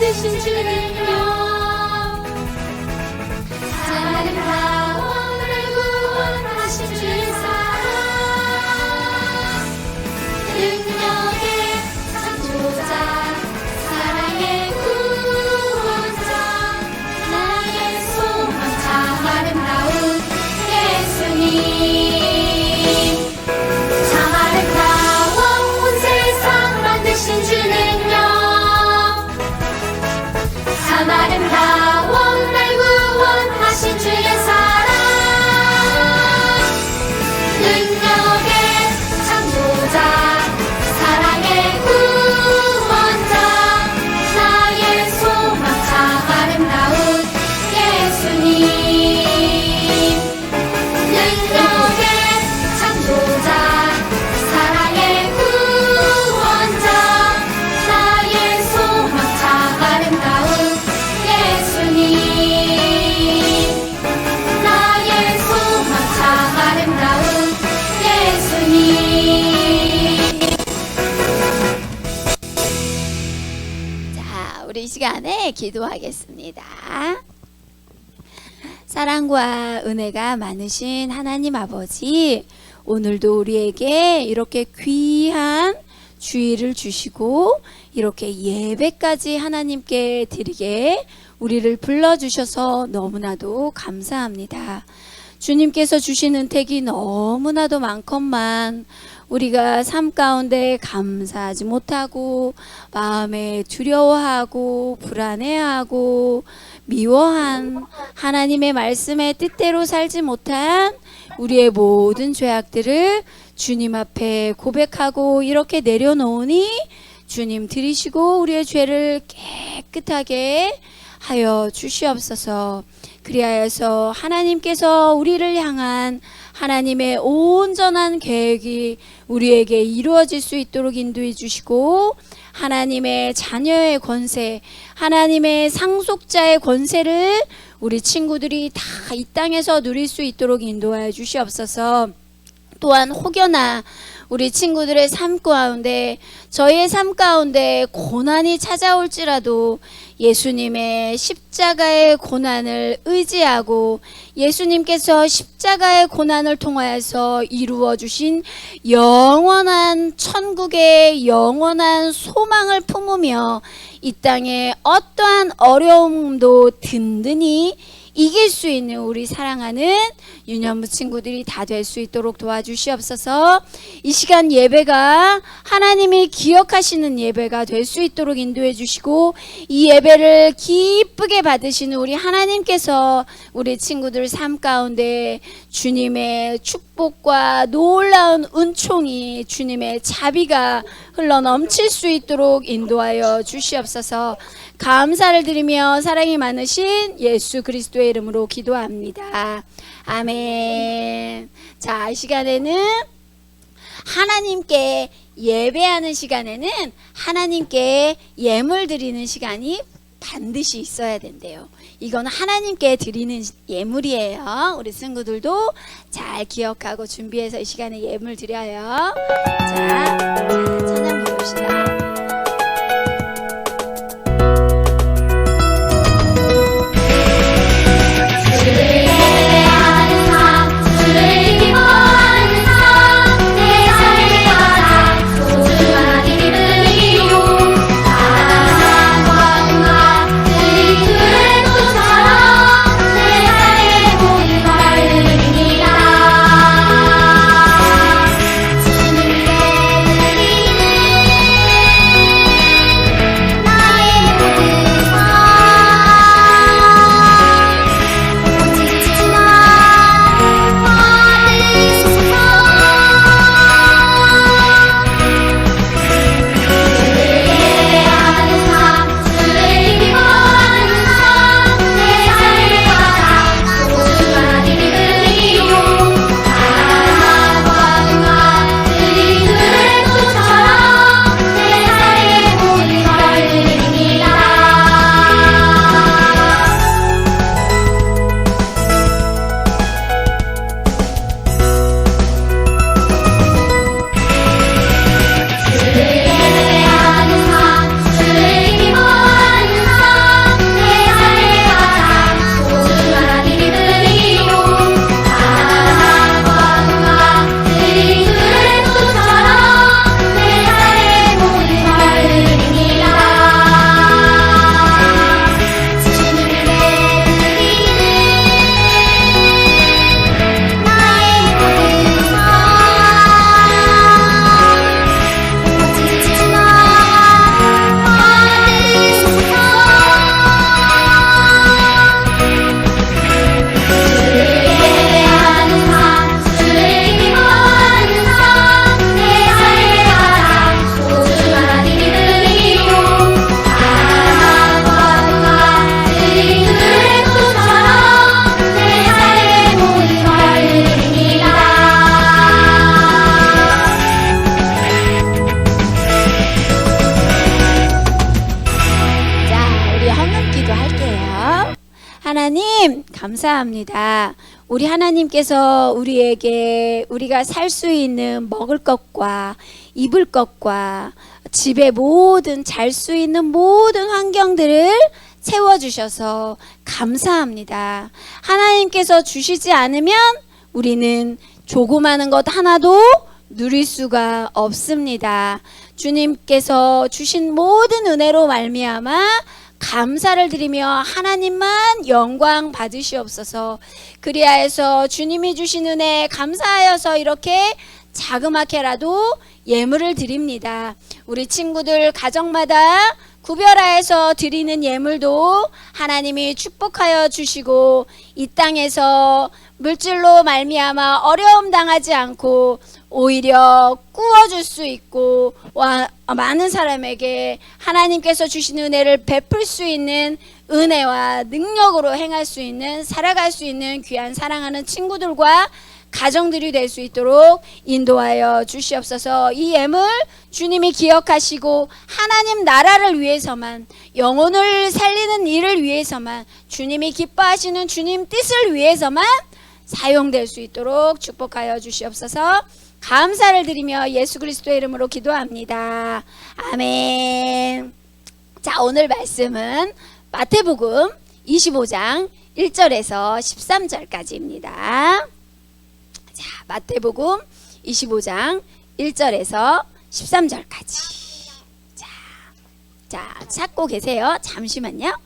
만드신 주는요 참 아름다운 날 구원하신 주의 사랑 능력의 창조자 사랑의 구원자 나의 소망 참 아름다운 예수님 참 아름다운 온 세상 만드신 주는요 참 아름다운 날 구원하신 주의 사랑 능력의 창조자 사랑의 구원자 나의 소망 참 아름다운 예수님 능력의 창조자 사랑의 구원자 나의 소망 참 아름다운 예수님 나의 소망 참 아름다운 예수님. 자, 우리 이 시간에 기도하겠습니다. 사랑과 은혜가 많으신 하나님 아버지, 오늘도 우리에게 이렇게 귀한 주일을 주시고 이렇게 예배까지 하나님께 드리게 우리를 불러주셔서 너무나도 감사합니다. 주님께서 주신 은택이 너무나도 많건만 우리가 삶 가운데 감사하지 못하고 마음에 두려워하고 불안해하고 미워한 하나님의 말씀의 뜻대로 살지 못한 우리의 모든 죄악들을 주님 앞에 고백하고 이렇게 내려놓으니 주님 들으시고 우리의 죄를 깨끗하게 하여 주시옵소서. 그리하여서 하나님께서 우리를 향한 하나님의 온전한 계획이 우리에게 이루어질 수 있도록 인도해 주시고 하나님의 자녀의 권세, 하나님의 상속자의 권세를 우리 친구들이 다 이 땅에서 누릴 수 있도록 인도하여 주시옵소서. 또한 혹여나 우리 친구들의 삶 가운데 저희의 삶 가운데 고난이 찾아올지라도 예수님의 십자가의 고난을 의지하고 예수님께서 십자가의 고난을 통하여서 이루어 주신 영원한 천국의 영원한 소망을 품으며 이 땅에 어떠한 어려움도 든든히 이길 수 있는 우리 사랑하는 유년부 친구들이 다 될 수 있도록 도와주시옵소서. 이 시간 예배가 하나님이 기억하시는 예배가 될 수 있도록 인도해 주시고 이 예배를 기쁘게 받으시는 우리 하나님께서 우리 친구들 삶 가운데 주님의 축복과 놀라운 은총이 주님의 자비가 흘러 넘칠 수 있도록 인도하여 주시옵소서. 감사를 드리며 사랑이 많으신 예수 그리스도의 이름으로 기도합니다. 아멘. 자, 이 시간에는 하나님께 예배하는 시간에는 하나님께 예물 드리는 시간이 반드시 있어야 된대요. 이건 하나님께 드리는 예물이에요. 우리 친구들도 잘 기억하고 준비해서 이 시간에 예물 드려요. 자, 찬양 부릅시다. 하나님 감사합니다. 우리 하나님께서 우리에게 우리가 살 수 있는 먹을 것과 입을 것과 집의 모든 잘 수 있는 모든 환경들을 채워주셔서 감사합니다. 하나님께서 주시지 않으면 우리는 조그마한 것 하나도 누릴 수가 없습니다. 주님께서 주신 모든 은혜로 말미암아 감사를 드리며 하나님만 영광 받으시옵소서. 그리하여서 주님이 주신 은혜에 감사하여서 이렇게 자그맣게라도 예물을 드립니다. 우리 친구들 가정마다 구별하여서 드리는 예물도 하나님이 축복하여 주시고 이 땅에서 물질로 말미암아 어려움 당하지 않고 오히려 꾸어줄 수 있고 많은 사람에게 하나님께서 주신 은혜를 베풀 수 있는 은혜와 능력으로 행할 수 있는 살아갈 수 있는 귀한 사랑하는 친구들과 가정들이 될 수 있도록 인도하여 주시옵소서. 이 예물 주님이 기억하시고 하나님 나라를 위해서만 영혼을 살리는 일을 위해서만 주님이 기뻐하시는 주님 뜻을 위해서만 사용될 수 있도록 축복하여 주시옵소서. 감사를 드리며 예수 그리스도의 이름으로 기도합니다. 아멘. 자, 오늘 말씀은 마태복음 25장 1절에서 13절까지입니다. 자, 마태복음 25장 1절에서 13절까지. 자, 찾고 계세요. 잠시만요.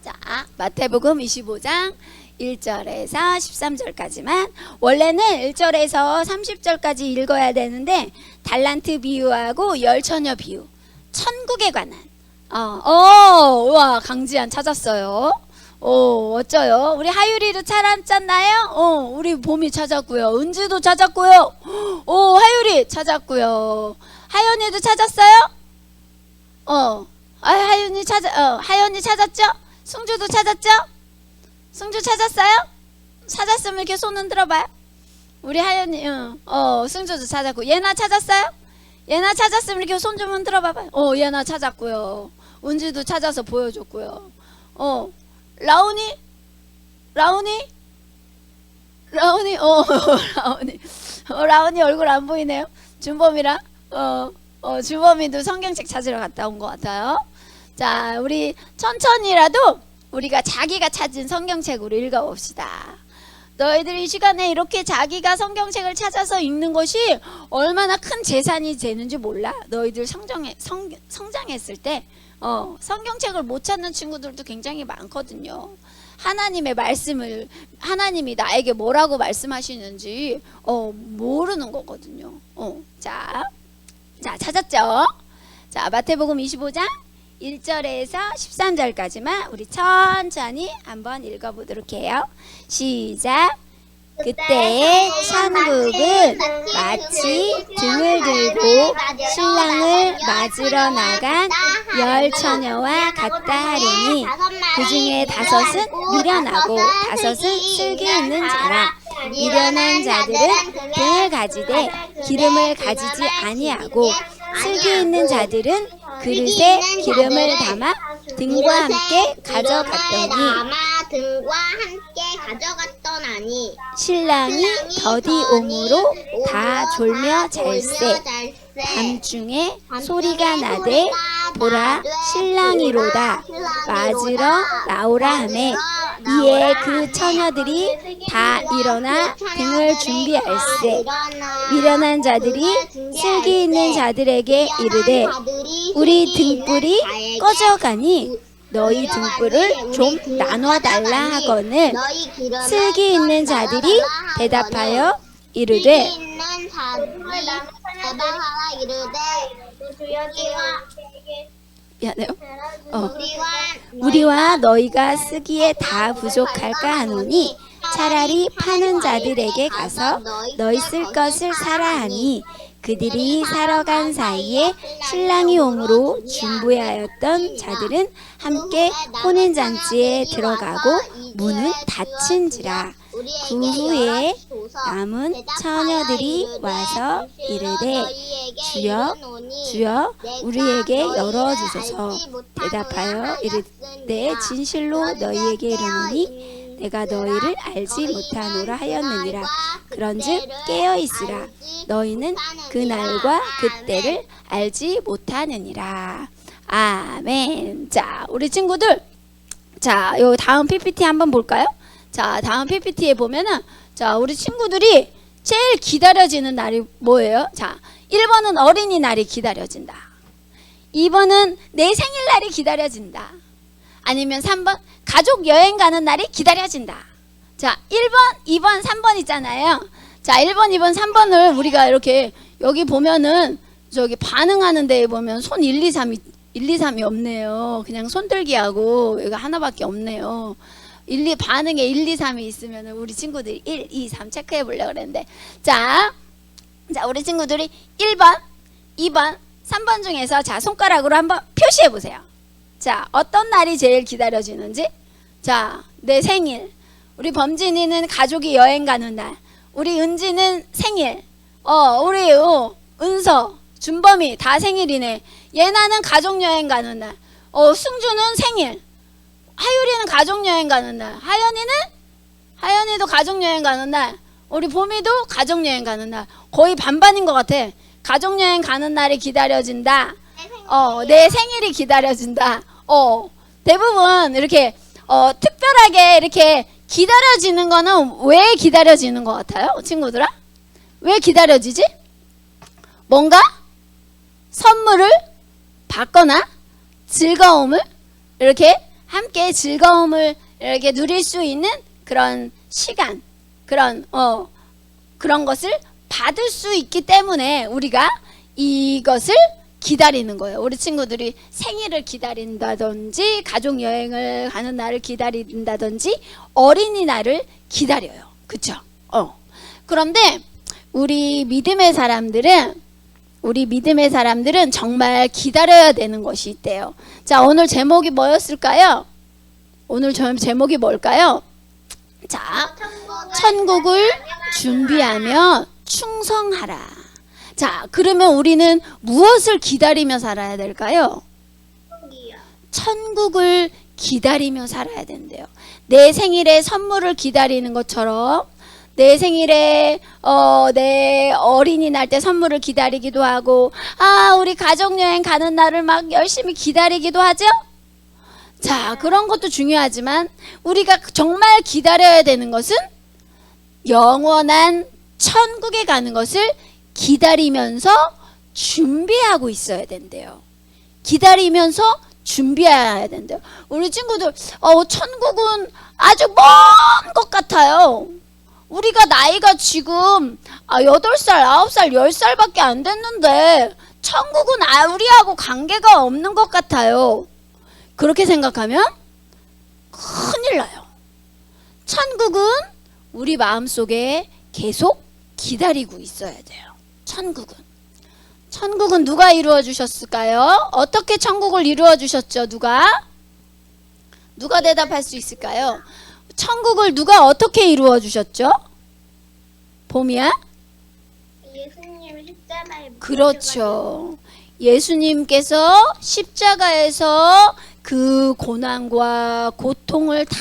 자, 마태복음 25장 1절에서 13절까지만, 원래는 1절에서 30절까지 읽어야 되는데 달란트 비유하고 열처녀 비유, 천국에 관한 와, 강지한 찾았어요. 어쩌요? 우리 하율이도 찾았잖아요. 우리 봄이 찾았고요. 은지도 찾았고요. 하율이 찾았고요. 하연이도 찾았어요? 하연이 찾았죠? 승주도 찾았죠? 승주 찾았어요? 찾았으면 이렇게 손 흔들어 봐요. 우리 하연이, 승주도 찾았고. 예나 찾았어요? 예나 찾았으면 이렇게 손 좀 흔들어 봐봐요. 예나 찾았고요. 은지도 찾아서 보여줬고요. 라온이 라온이 얼굴 안 보이네요. 준범이랑 준범이도 성경책 찾으러 갔다 온 것 같아요. 자, 우리 천천히라도 우리가 자기가 찾은 성경책으로 읽어봅시다. 너희들이 이 시간에 이렇게 자기가 성경책을 찾아서 읽는 것이 얼마나 큰 재산이 되는지 몰라. 너희들 성장했을 때 성경책을 못 찾는 친구들도 굉장히 많거든요. 하나님의 말씀을, 하나님이 나에게 뭐라고 말씀하시는지 모르는 거거든요. 자, 찾았죠? 자, 마태복음 25장 1절에서 13절까지만 우리 천천히 한번 읽어보도록 해요. 시작. 그때의 천국은 마치 등을 들고 신랑을 맞으러 나간 열 처녀와 같다 하리니, 그 중에 5은 미련하고 5은 슬기 있는 자라. 미련한 자들은 등을 가지되 기름을 가지지 아니하고, 슬기 있는 자들은 그릇에 기름을 담아 등과 함께 가져갔더니 신랑이 더디 오므로 다 졸며 잘세. 밤중에 소리가 나되 보라, 신랑이로다, 맞으러 나오라 하매, 이에 그 처녀들이 다 일어나 등을 준비할세. 미련한 자들이 슬기 있는 자들에게 이르되, 우리 등불이 꺼져가니 너희 등불을 좀 나눠달라 하거늘, 슬기 있는 자들이 대답하여 이르되, 미안해요. 우리와 너희가 쓰기에 다 부족할까 하노니 차라리 파는 자들에게 가서 너희 쓸 것을 사라 하니 그들이 사러 간 사이에 신랑이 오므로 중부하였던 자들은 함께 혼인잔치에 들어가고 문은 닫힌지라. 그 후에 남은 처녀들이 와서 이르되 주여 주여 우리에게 열어주소서. 대답하여 이르되 진실로 너희에게 이르노니 내가 너희를 알지 못하노라 하였느니라. 그런즉 깨어있으라. 너희는 그 날과 그때를 알지 못하느니라. 아멘. 자, 우리 친구들, 자, 요 다음 PPT 한번 볼까요? 자, 다음 PPT에 보면은, 자, 우리 친구들이 제일 기다려지는 날이 뭐예요? 자, 1번은 어린이날이 기다려진다. 2번은 내 생일날이 기다려진다. 아니면 3번 가족 여행 가는 날이 기다려진다. 자, 1번, 2번, 3번 있잖아요. 자, 1번, 2번, 3번을 우리가 이렇게 여기 보면은 저기 반응하는 데에 보면 손 1, 2, 3이 없네요. 그냥 손들기 하고 여기가 하나밖에 없네요. 반응에 1, 2, 3이 있으면 우리 친구들이 1, 2, 3 체크해 보려고 그랬는데, 자, 우리 친구들이 1번, 2번, 3번 중에서 자, 손가락으로 한번 표시해 보세요. 자, 어떤 날이 제일 기다려지는지. 자, 내 생일. 우리 범진이는 가족이 여행 가는 날. 우리 은지는 생일. 우리 은서, 준범이 다 생일이네. 예나는 가족 여행 가는 날. 승주는 생일. 하율이는 가족여행 가는 날. 하연이도 가족여행 가는 날. 우리 봄이도 가족여행 가는 날. 거의 반반인 것 같아. 가족여행 가는 날이 기다려진다. 내 생일이 기다려진다. 대부분 이렇게 특별하게 이렇게 기다려지는 거는 왜 기다려지는 것 같아요? 친구들아? 왜 기다려지지? 뭔가 선물을 받거나 즐거움을 이렇게 함께 즐거움을 이렇게 누릴 수 있는 그런 시간, 그런 것을 받을 수 있기 때문에 우리가 이것을 기다리는 거예요. 우리 친구들이 생일을 기다린다든지 가족 여행을 가는 날을 기다린다든지 어린이날을 기다려요. 그렇죠? 그런데 우리 믿음의 사람들은 정말 기다려야 되는 것이 있대요. 자, 오늘 제목이 뭐였을까요? 오늘 제목이 뭘까요? 자, 천국을 준비하며 충성하라. 자, 그러면 우리는 무엇을 기다리며 살아야 될까요? 천국을 기다리며 살아야 된대요. 내 생일에 선물을 기다리는 것처럼 내 생일에 내 어린이날 때 선물을 기다리기도 하고, 우리 가족여행 가는 날을 막 열심히 기다리기도 하죠. 자, 그런 것도 중요하지만 우리가 정말 기다려야 되는 것은 영원한 천국에 가는 것을 기다리면서 준비하고 있어야 된대요. 기다리면서 준비해야 된대요. 우리 친구들 천국은 아주 먼 것 같아요. 우리가 나이가 지금 8살, 9살, 10살밖에 안 됐는데 천국은 우리하고 관계가 없는 것 같아요. 그렇게 생각하면 큰일 나요. 천국은 우리 마음속에 계속 기다리고 있어야 돼요. 천국은 누가 이루어 주셨을까요? 어떻게 천국을 이루어 주셨죠? 누가 대답할 수 있을까요? 천국을 누가 어떻게 이루어 주셨죠? 봄이야? 예수님이 십자가에 그렇죠. 예수님께서 십자가에서 그 고난과 고통을 다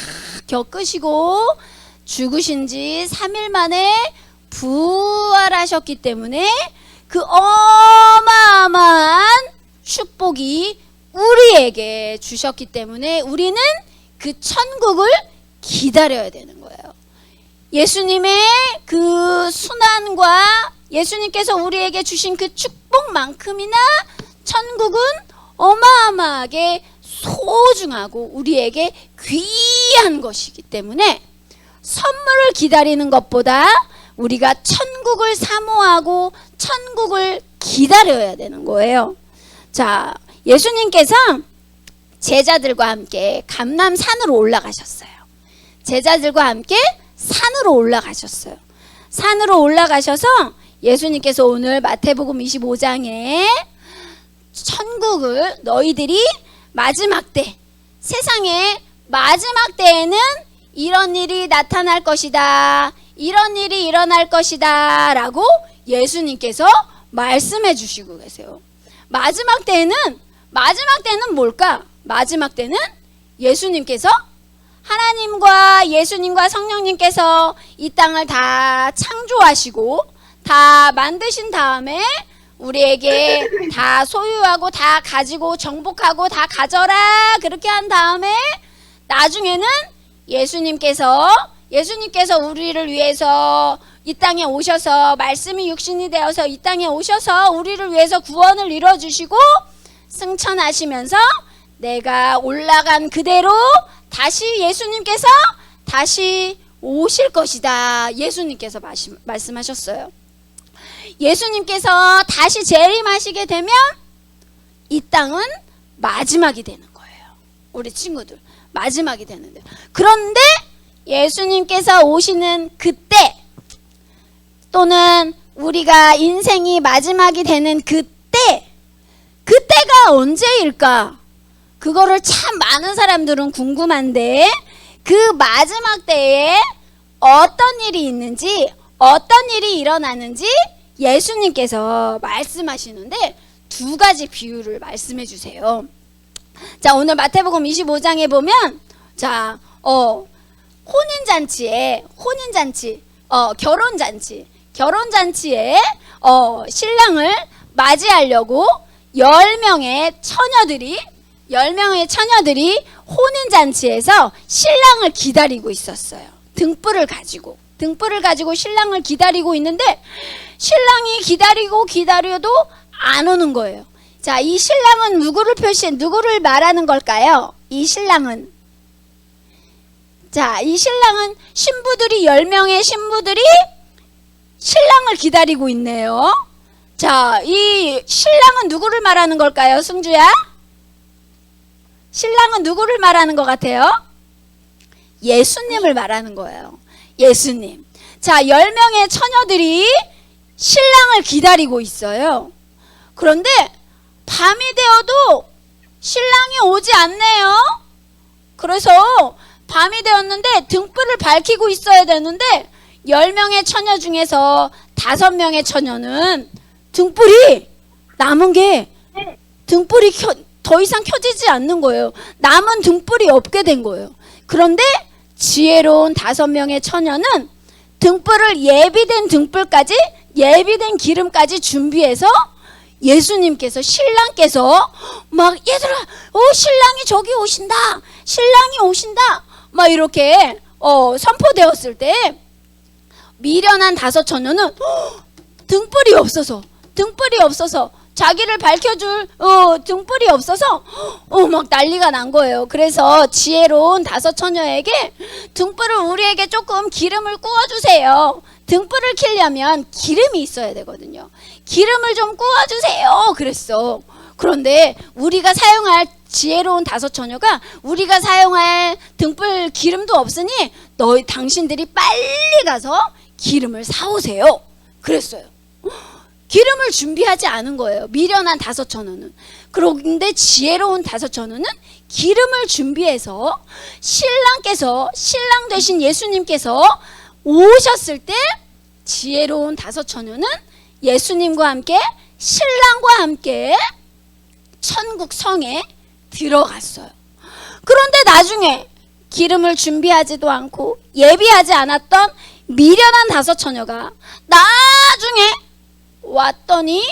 겪으시고 죽으신 지 3일 만에 부활하셨기 때문에 그 어마어마한 축복이 우리에게 주셨기 때문에 우리는 그 천국을 기다려야 되는 거예요. 예수님의 그 순환과 예수님께서 우리에게 주신 그 축복만큼이나 천국은 어마어마하게 소중하고 우리에게 귀한 것이기 때문에 선물을 기다리는 것보다 우리가 천국을 사모하고 천국을 기다려야 되는 거예요. 자, 예수님께서 제자들과 함께 감람산으로 올라가셨어요. 제자들과 함께 산으로 올라가셨어요. 산으로 올라가셔서 예수님께서 오늘 마태복음 25장에 천국을 너희들이 마지막 때, 세상의 마지막 때에는 이런 일이 나타날 것이다, 이런 일이 일어날 것이다 라고 예수님께서 말씀해 주시고 계세요. 마지막 때는 뭘까? 마지막 때는 예수님께서, 하나님과 예수님과 성령님께서 이 땅을 다 창조하시고 다 만드신 다음에 우리에게 다 소유하고 다 가지고 정복하고 다 가져라 그렇게 한 다음에 나중에는 예수님께서 우리를 위해서 이 땅에 오셔서, 말씀이 육신이 되어서 이 땅에 오셔서 우리를 위해서 구원을 이뤄주시고 승천하시면서 내가 올라간 그대로 다시 예수님께서 다시 오실 것이다, 예수님께서 말씀하셨어요. 예수님께서 다시 재림하시게 되면 이 땅은 마지막이 되는 거예요. 우리 친구들, 마지막이 되는데, 그런데 예수님께서 오시는 그때, 또는 우리가 인생이 마지막이 되는 그때가 언제일까? 그거를 참 많은 사람들은 궁금한데, 그 마지막 때에 어떤 일이 있는지, 어떤 일이 일어나는지 예수님께서 말씀하시는데 두 가지 비유를 말씀해 주세요. 자, 오늘 마태복음 25장에 보면, 자, 결혼잔치에 신랑을 맞이하려고 10명의 처녀들이 혼인잔치에서 신랑을 기다리고 있었어요. 등불을 가지고 신랑을 기다리고 있는데, 신랑이 기다려도 안 오는 거예요. 자, 이 신랑은 누구를 말하는 걸까요? 이 신랑은 신부들이, 10명의 신부들이 신랑을 기다리고 있네요. 자, 이 신랑은 누구를 말하는 걸까요, 승주야? 신랑은 누구를 말하는 것 같아요? 예수님을 말하는 거예요. 예수님. 자, 10명의 처녀들이 신랑을 기다리고 있어요. 그런데 밤이 되어도 신랑이 오지 않네요. 그래서 밤이 되었는데 등불을 밝히고 있어야 되는데 10명의 처녀 중에서 5명의 처녀는 등불이 더 이상 켜지지 않는 거예요. 남은 등불이 없게 된 거예요. 그런데 지혜로운 5명의 처녀는 등불을, 예비된 기름까지 준비해서 예수님께서, 신랑께서 막, 얘들아, 신랑이 저기 오신다, 신랑이 오신다, 막 이렇게 선포되었을 때 미련한 5처녀는 등불이 없어서 자기를 밝혀줄 등불이 없어서 막 난리가 난 거예요. 그래서 지혜로운 5처녀에게 등불을, 우리에게 조금 기름을 구워주세요. 등불을 켜려면 기름이 있어야 되거든요. 기름을 좀 구워주세요 그랬어. 그런데 우리가 사용할, 지혜로운 5처녀가 우리가 사용할 등불 기름도 없으니 당신들이 빨리 가서 기름을 사오세요 그랬어요. 기름을 준비하지 않은 거예요, 미련한 5처녀는. 그런데 지혜로운 5처녀는 기름을 준비해서 신랑 되신 예수님께서 오셨을 때 지혜로운 5처녀는 예수님과 함께, 신랑과 함께 천국 성에 들어갔어요. 그런데 나중에 기름을 준비하지도 않고 예비하지 않았던 미련한 5처녀가 나중에 왔더니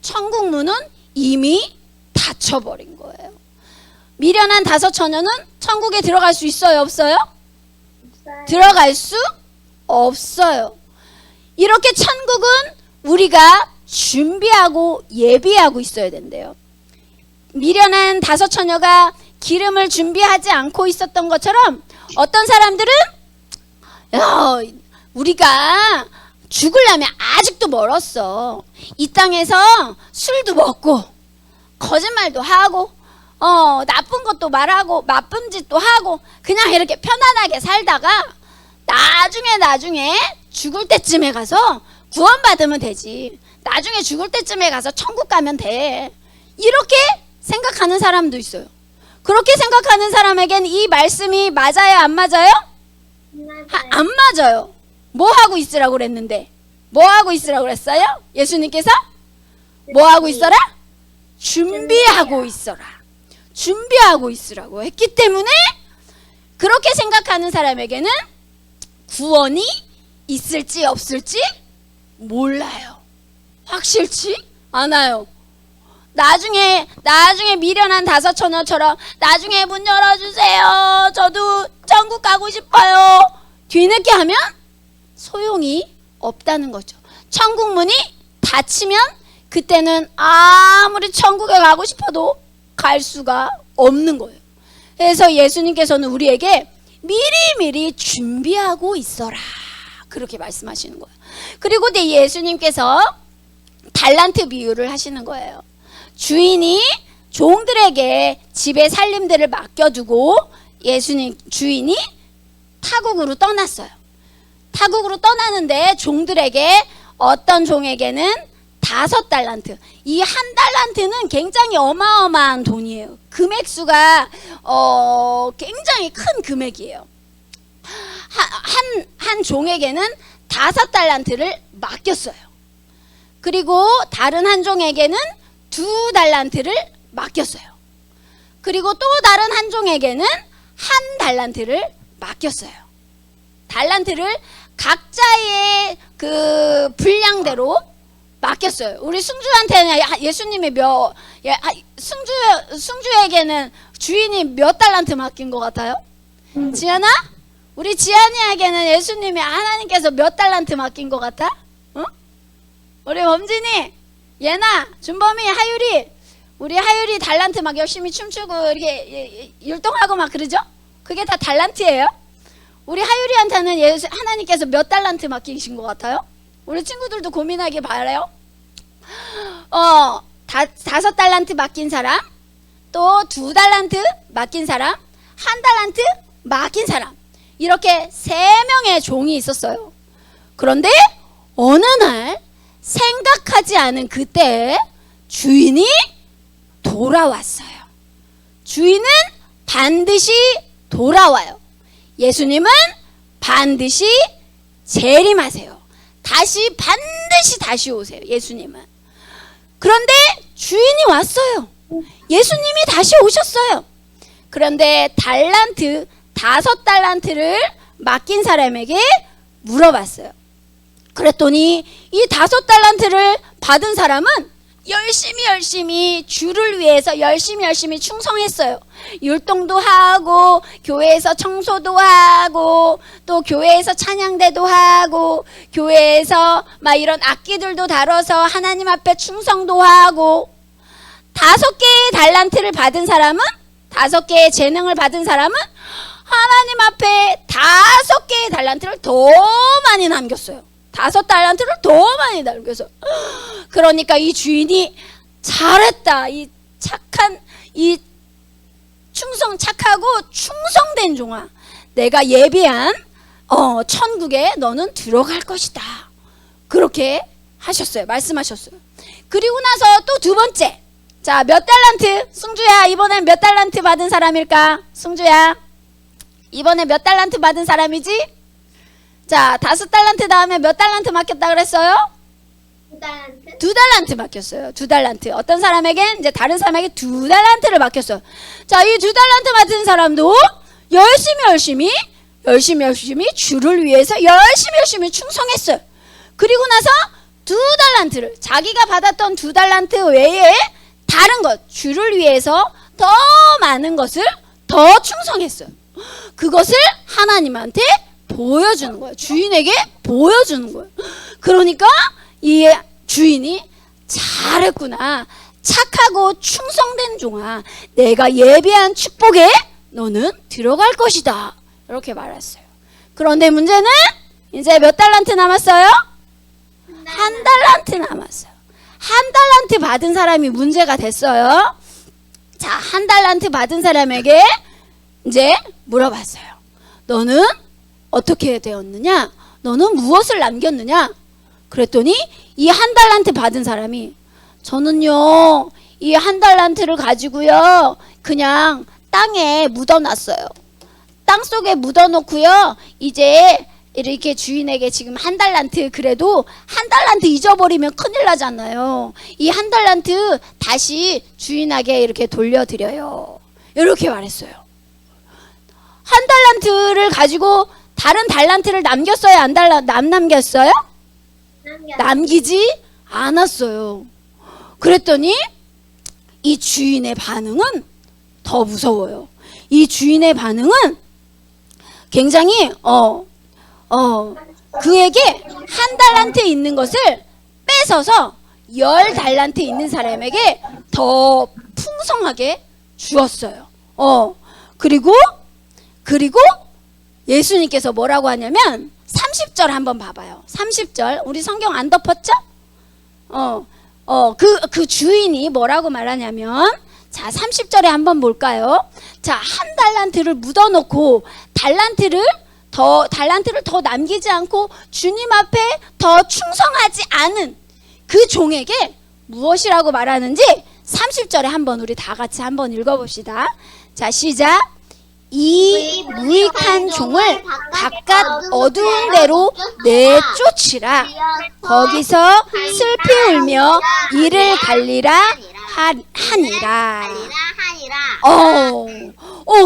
천국 문은 이미 닫혀버린 거예요. 미련한 5처녀는 천국에 들어갈 수 있어요, 없어요? 들어갈 수 없어요. 이렇게 천국은 우리가 준비하고 예비하고 있어야 된대요. 미련한 5처녀가 기름을 준비하지 않고 있었던 것처럼 어떤 사람들은 우리가 죽으려면 아직도 멀었어. 이 땅에서 술도 먹고 거짓말도 하고 나쁜 것도 말하고 나쁜 짓도 하고 그냥 이렇게 편안하게 살다가 나중에 죽을 때쯤에 가서 구원받으면 되지. 나중에 죽을 때쯤에 가서 천국 가면 돼. 이렇게 생각하는 사람도 있어요. 그렇게 생각하는 사람에겐 이 말씀이 맞아요, 안 맞아요? 안 맞아요. 뭐 하고 있으라고 그랬는데? 뭐 하고 있으라고 그랬어요? 예수님께서 뭐 하고 있어라? 준비하고 있어라. 준비하고 있으라고 했기 때문에 그렇게 생각하는 사람에게는 구원이 있을지 없을지 몰라요. 확실치 않아요. 나중에 미련한 다섯 처녀처럼 나중에 문 열어주세요. 저도 천국 가고 싶어요. 뒤늦게 하면 소용이 없다는 거죠. 천국 문이 닫히면 그때는 아무리 천국에 가고 싶어도 갈 수가 없는 거예요. 그래서 예수님께서는 우리에게 미리미리 준비하고 있어라. 그렇게 말씀하시는 거예요. 그리고 예수님께서 달란트 비유를 하시는 거예요. 주인이 종들에게 집의 살림들을 맡겨두고 주인이 타국으로 떠났어요. 타국으로 떠나는데 종들에게 어떤 종에게는 5달란트. 이 한 달란트는 굉장히 어마어마한 돈이에요. 금액수가 굉장히 큰 금액이에요. 한 종에게는 5달란트를 맡겼어요. 그리고 다른 한 종에게는 2달란트를 맡겼어요. 그리고 또 다른 한 종에게는 1달란트를 맡겼어요. 달란트를 각자의 그 분량대로 맡겼어요. 우리 승주한테는 예수님이 승주에게는 주인이 몇 달란트 맡긴 것 같아요? 지연아? 우리 지연이에게는 예수님이 하나님께서 몇 달란트 맡긴 것 같아? 어? 우리 범진이, 예나, 준범이, 하율이, 우리 하율이 달란트 막 열심히 춤추고 이렇게 율동하고 막 그러죠? 그게 다 달란트예요. 우리 하율이한테는 하나님께서 몇 달란트 맡기신 것 같아요? 우리 친구들도 고민하기 바라요. 5달란트 맡긴 사람, 또 2달란트 맡긴 사람, 1달란트 맡긴 사람, 이렇게 3명의 종이 있었어요. 그런데 어느 날 생각하지 않은 그때 주인이 돌아왔어요. 주인은 반드시 돌아와요. 예수님은 반드시 재림하세요. 반드시 다시 오세요. 예수님은. 그런데 주인이 왔어요. 예수님이 다시 오셨어요. 그런데 5달란트를 맡긴 사람에게 물어봤어요. 그랬더니 이 5달란트를 받은 사람은 열심히 주를 위해서 열심히 충성했어요. 율동도 하고 교회에서 청소도 하고 또 교회에서 찬양대도 하고 교회에서 막 이런 악기들도 다뤄서 하나님 앞에 충성도 하고 5개의 달란트를 받은 사람은 5개의 재능을 받은 사람은 하나님 앞에 5개의 달란트를 더 많이 남겼어요. 5달란트를 더 많이 남겨서 그러니까 이 주인이 잘했다. 이 착하고 충성된 종아, 내가 예비한 천국에 너는 들어갈 것이다. 그렇게 하셨어요. 말씀하셨어요. 그리고 나서 또 2번째, 자, 몇 달란트? 승주야, 이번엔 몇 달란트 받은 사람일까? 승주야, 이번에 몇 달란트 받은 사람이지? 자, 5달란트 다음에 몇 달란트 맡겼다 그랬어요? 2달란트? 2달란트 맡겼어요. 2달란트. 어떤 사람에겐 이제 다른 사람에게 2달란트를 맡겼어요. 자, 이 2달란트 맡은 사람도 열심히 주를 위해서 열심히 충성했어요. 그리고 나서 2달란트를 자기가 받았던 2달란트 외에 다른 것, 주를 위해서 더 많은 것을 더 충성했어요. 그것을 하나님한테 보여주는 거예요. 주인에게 보여주는 거예요. 그러니까 이 주인이 잘했구나. 착하고 충성된 종아, 내가 예비한 축복에 너는 들어갈 것이다. 이렇게 말했어요. 그런데 문제는 이제 몇 달란트 남았어요? 1달란트 남았어요. 1달란트 받은 사람이 문제가 됐어요. 자, 1달란트 받은 사람에게 이제 물어봤어요. 너는 어떻게 되었느냐? 너는 무엇을 남겼느냐? 그랬더니 이 한 달란트 받은 사람이 저는요 이 한 달란트를 가지고요 그냥 땅에 묻어놨어요. 땅 속에 묻어놓고요 이제 이렇게 주인에게 지금 한 달란트, 그래도 한 달란트 잊어버리면 큰일 나잖아요. 이 한 달란트 다시 주인에게 이렇게 돌려드려요. 이렇게 말했어요. 한 달란트를 가지고 다른 달란트를 남겼어요? 안 남겼어요? 남기지 않았어요. 그랬더니 이 주인의 반응은 더 무서워요. 이 주인의 반응은 굉장히 그에게 한 달란트 있는 것을 뺏어서 10달란트 있는 사람에게 더 풍성하게 주었어요. 그리고 예수님께서 뭐라고 하냐면 30절 한번 봐봐요. 30절 우리 성경 안 덮었죠? 그 주인이 뭐라고 말하냐면 자 30절에 한번 볼까요? 자, 한 달란트를 묻어놓고 달란트를 더 남기지 않고 주님 앞에 더 충성하지 않은 그 종에게 무엇이라고 말하는지 30절에 한번 우리 다 같이 한번 읽어봅시다. 자, 시작. 이 무익한 종을 바깥 어두운 데로 내쫓으라. 거기서 슬피 울며 이를 갈리라 하니라.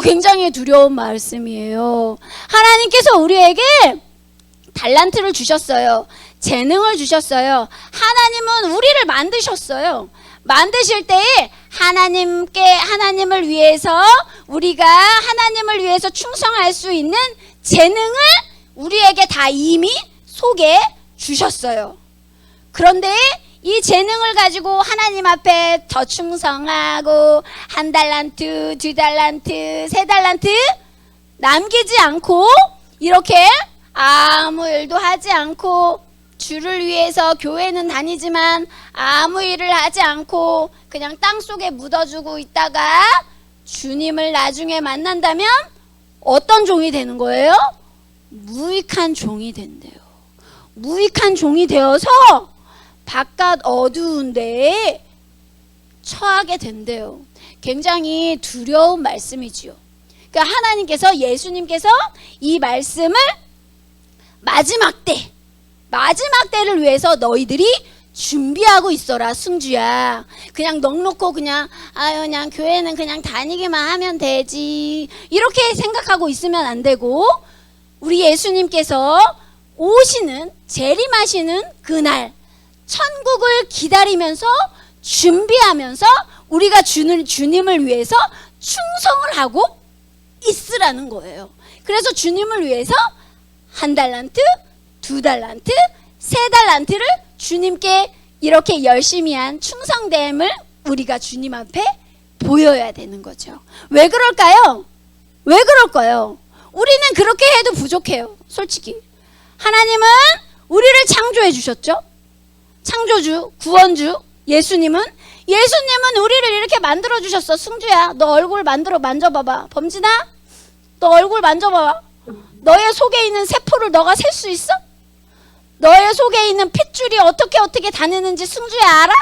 굉장히 두려운 말씀이에요. 하나님께서 우리에게 달란트를 주셨어요. 재능을 주셨어요. 하나님은 우리를 만드셨어요. 만드실 때에 하나님을 위해서 우리가 하나님을 위해서 충성할 수 있는 재능을 우리에게 다 이미 속에 주셨어요. 그런데 이 재능을 가지고 하나님 앞에 더 충성하고 한 달란트, 두 달란트, 세 달란트 남기지 않고 이렇게 아무 일도 하지 않고 주를 위해서 교회는 다니지만 아무 일을 하지 않고 그냥 땅속에 묻어주고 있다가 주님을 나중에 만난다면 어떤 종이 되는 거예요? 무익한 종이 된대요. 무익한 종이 되어서 바깥 어두운 데에 처하게 된대요. 굉장히 두려운 말씀이지요. 그러니까 하나님께서, 예수님께서 이 말씀을 마지막 때를 위해서 너희들이 준비하고 있어라, 승주야. 그냥 넉놓고 그냥 교회는 그냥 다니기만 하면 되지, 이렇게 생각하고 있으면 안 되고, 우리 예수님께서 오시는, 재림하시는 그날 천국을 기다리면서 준비하면서 우리가 주님을 위해서 충성을 하고 있으라는 거예요. 그래서 주님을 위해서 한 달란트, 두 달란트, 세 달란트를 주님께 이렇게 열심히 한 충성됨을 우리가 주님 앞에 보여야 되는 거죠. 왜 그럴까요? 왜 그럴까요? 우리는 그렇게 해도 부족해요. 솔직히 하나님은 우리를 창조해 주셨죠. 창조주, 구원주 예수님은 우리를 이렇게 만들어 주셨어. 승주야, 너 얼굴 만져봐봐. 범진아, 너 얼굴 만져봐봐. 너의 속에 있는 세포를 너가 셀 수 있어? 너의 속에 있는 핏줄이 어떻게 다니는지 승주야 알아?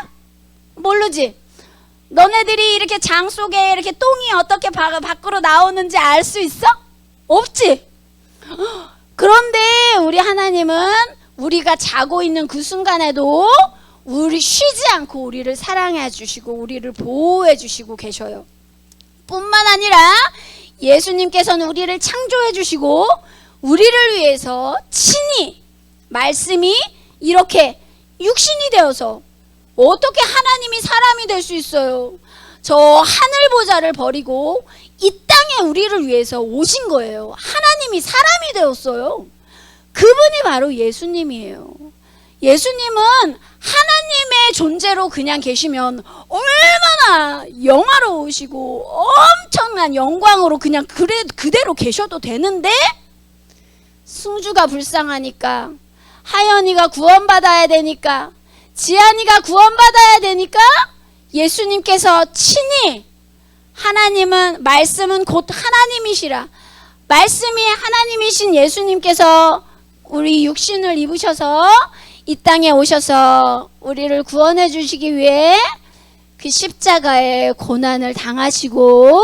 모르지? 너네들이 이렇게 장 속에 이렇게 똥이 어떻게 밖으로 나오는지 알 수 있어? 없지? 그런데 우리 하나님은 우리가 자고 있는 그 순간에도 우리 쉬지 않고 우리를 사랑해 주시고 우리를 보호해 주시고 계셔요. 뿐만 아니라 예수님께서는 우리를 창조해 주시고 우리를 위해서 친히 말씀이 이렇게 육신이 되어서, 어떻게 하나님이 사람이 될 수 있어요? 저 하늘 보좌를 버리고 이 땅에 우리를 위해서 오신 거예요. 하나님이 사람이 되었어요. 그분이 바로 예수님이에요. 예수님은 하나님의 존재로 그냥 계시면 얼마나 영화로우시고 엄청난 영광으로 그냥 그대로 계셔도 되는데, 승주가 불쌍하니까, 하연이가 구원받아야 되니까, 지안이가 구원받아야 되니까 예수님께서 친히, 말씀은 곧 하나님이시라, 말씀이 하나님이신 예수님께서 우리 육신을 입으셔서 이 땅에 오셔서 우리를 구원해 주시기 위해 그 십자가의 고난을 당하시고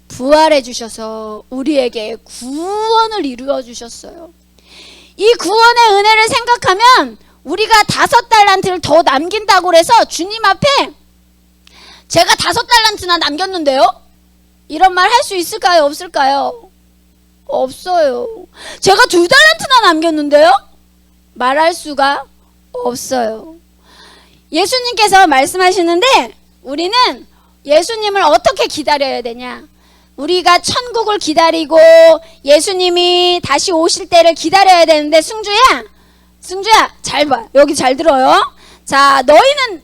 부활해 주셔서 우리에게 구원을 이루어 주셨어요. 이 구원의 은혜를 생각하면 우리가 5달란트를 더 남긴다고 그래서 주님 앞에 제가 5달란트나 남겼는데요? 이런 말 할 수 있을까요? 없을까요? 없어요. 제가 2달란트나 남겼는데요? 말할 수가 없어요. 예수님께서 말씀하시는데 우리는 예수님을 어떻게 기다려야 되냐? 우리가 천국을 기다리고 예수님이 다시 오실 때를 기다려야 되는데 승주야 잘 봐. 여기 잘 들어요. 자, 너희는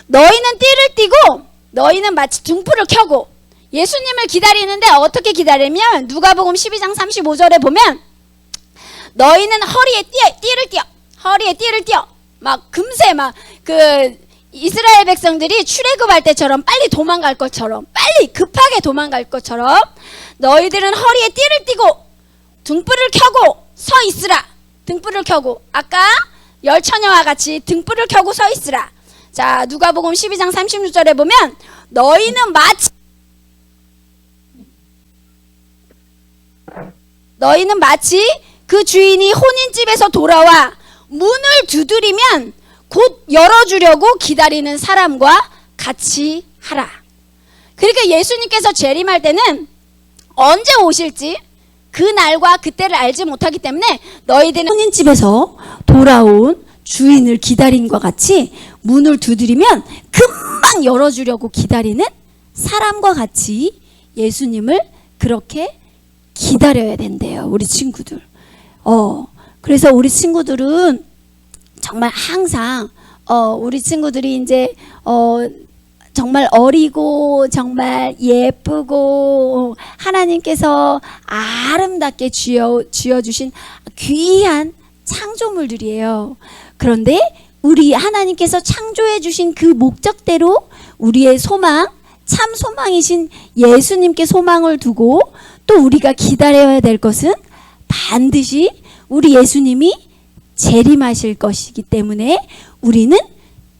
너희는 띠를 띠고 너희는 마치 등불을 켜고 예수님을 기다리는데 어떻게 기다리면 누가복음 12장 35절에 보면 너희는 허리에 띠를 띄어 막 금세 막 그 이스라엘 백성들이 출애굽할 때처럼 빨리 도망갈 것처럼 빨리 급하게 도망갈 것처럼 너희들은 허리에 띠를 띠고 등불을 켜고 서 있으라. 등불을 켜고 아까 열처녀와 같이 등불을 켜고 서 있으라. 자, 누가복음 12장 36절에 보면 너희는 마치 그 주인이 혼인집에서 돌아와 문을 두드리면 곧 열어주려고 기다리는 사람과 같이 하라. 그러니까 예수님께서 재림할 때는 언제 오실지 그 날과 그때를 알지 못하기 때문에 너희들은 혼인집에서 돌아온 주인을 기다린 것 같이 문을 두드리면 금방 열어주려고 기다리는 사람과 같이 예수님을 그렇게 기다려야 된대요. 우리 친구들. 그래서 우리 친구들은 정말 항상 우리 친구들이 이제 정말 어리고 정말 예쁘고 하나님께서 아름답게 지어주신 귀한 창조물들이에요. 그런데 우리 하나님께서 창조해 주신 그 목적대로 우리의 소망, 참 소망이신 예수님께 소망을 두고 또 우리가 기다려야 될 것은 반드시 우리 예수님이 재림하실 것이기 때문에 우리는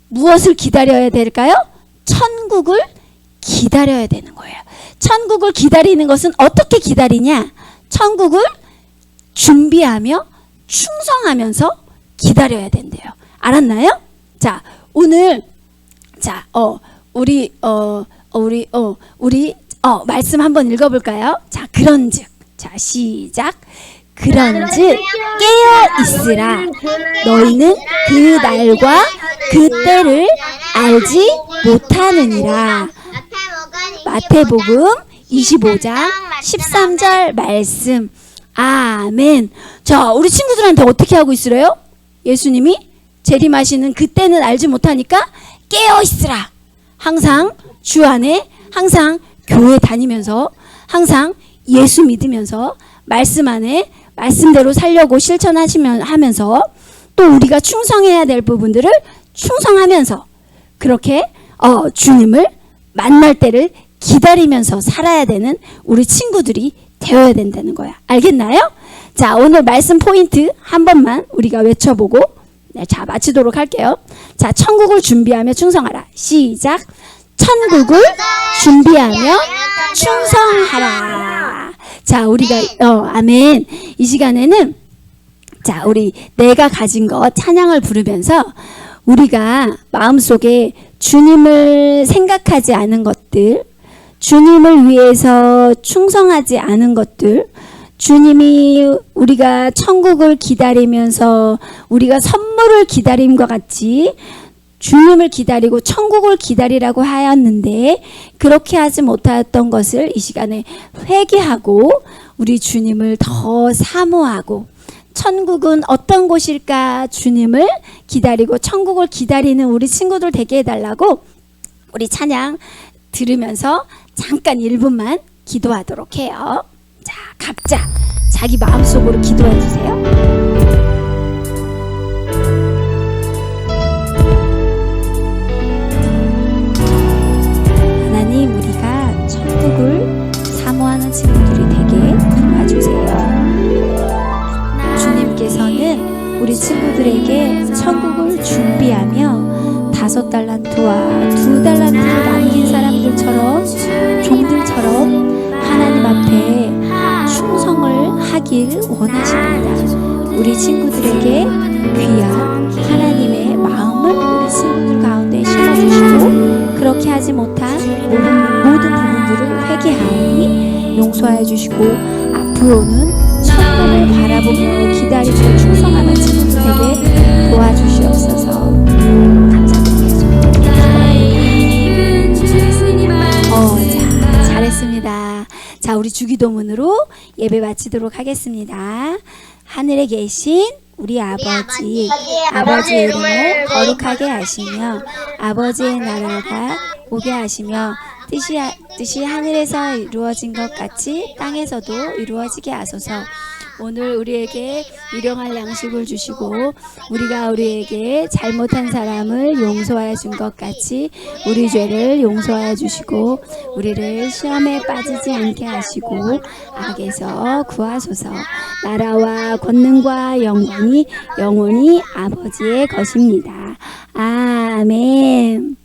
무엇을 기다려야 될까요? 천국을 기다려야 되는 거예요. 천국을 기다리는 것은 어떻게 기다리냐? 천국을 준비하며 충성하면서 기다려야 된대요. 알았나요? 자, 오늘 우리 말씀 한번 읽어볼까요? 자, 그런즉, 자, 시작. 그런즉 깨어 있으라. 너희는 그 날과 그 때를 알지 못하느니라. 마태복음 25장 13절 말씀. 아멘. 자, 우리 친구들한테 어떻게 하고 있으래요? 예수님이 재림하시는 그때는 알지 못하니까 깨어 있으라. 항상 주 안에, 항상 교회 다니면서, 항상 예수 믿으면서 말씀 안에 말씀대로 살려고 하면서 또 우리가 충성해야 될 부분들을 충성하면서 그렇게 주님을 만날 때를 기다리면서 살아야 되는 우리 친구들이 되어야 된다는 거야. 알겠나요? 자, 오늘 말씀 포인트 한 번만 우리가 외쳐보고 자, 마치도록 할게요. 자, 천국을 준비하며 충성하라. 시작. 천국을 준비하며 충성하라. 자, 우리가 아멘. 이 시간에는 자, 우리 내가 가진 것 찬양을 부르면서 우리가 마음속에 주님을 생각하지 않은 것들, 주님을 위해서 충성하지 않은 것들, 주님이 우리가 천국을 기다리면서 우리가 선물을 기다림과 같이 주님을 기다리고 천국을 기다리라고 하였는데 그렇게 하지 못하였던 것을 이 시간에 회개하고 우리 주님을 더 사모하고 천국은 어떤 곳일까 주님을 기다리고 천국을 기다리는 우리 친구들 되게 해달라고 우리 찬양 들으면서 잠깐 1분만 기도하도록 해요. 자, 각자 자기 마음속으로 기도해 주세요. 친구들에게 천국을 준비하며 5달란트와 2달란트를 남긴 사람들처럼 종들처럼 하나님 앞에 충성을 하길 원하십니다. 우리 친구들에게 귀한 하나님의 마음을 우리 친구들 가운데 심어주시고 그렇게 하지 못한 모든 부분들을 회개하니 용서해 주시고 앞으로는 천국을 바라보며 기다리고 충성하는 친구들에게 도와주시옵소서. 감사드립니다. 자, 잘했습니다. 자, 우리 주기도문으로 예배 마치도록 하겠습니다. 하늘에 계신 우리 아버지, 아버지의 이름을 거룩하게 하시며 아버지의 나라가 오게 하시며 뜻이 하늘에서 이루어진 것 같이 땅에서도 이루어지게 하소서. 오늘 우리에게 일용할 양식을 주시고 우리가 우리에게 잘못한 사람을 용서하여 준 것 같이 우리 죄를 용서하여 주시고 우리를 시험에 빠지지 않게 하시고 악에서 구하소서. 나라와 권능과 영광이 영원히 아버지의 것입니다. 아멘.